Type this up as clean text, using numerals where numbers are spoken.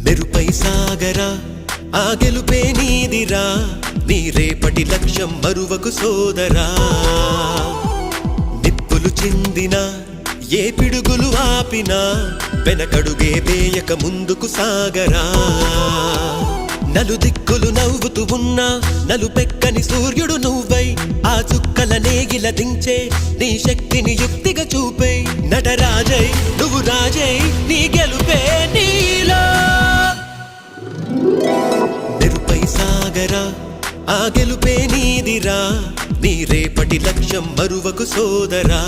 మెరుపై సాగరా ఆ గెలుపే నీదిరా నీ రేపటి లక్ష్యం మరువకు సోదరా నిప్పులు చిందిన ఏ పిడుగులు ఆపినా వెనకడుగే వేయక ముందుకు సాగరా నలుదిక్కులు నవ్వుతూ ఉన్నా నలుపెక్కని సూర్యుడు నువ్వై ఆ చుక్కల నేగిల దించే నీ శక్తిని యుక్తిగా చూపే నటరాజై నువ్వు రాజై నీ గెలుపే నీలో మెరుపై సాగరా ఆ గెలుపే నీదిరా నీ రేపటి లక్ష్యం మరువకు సోదరా